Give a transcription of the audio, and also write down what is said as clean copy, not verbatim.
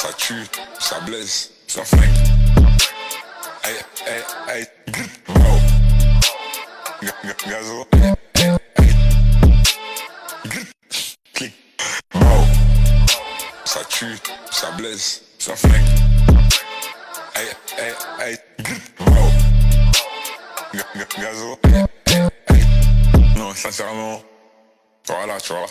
ça tue, ça blesse, ça flingue. Hey, hey, hey, wow. Gazo, hey, hey, clic, wow. Ça tue, ça blesse, ça flingue. Hey, hey, hey, wow. Gazo, hey, hey. Non, sincèrement, voilà, tu vois.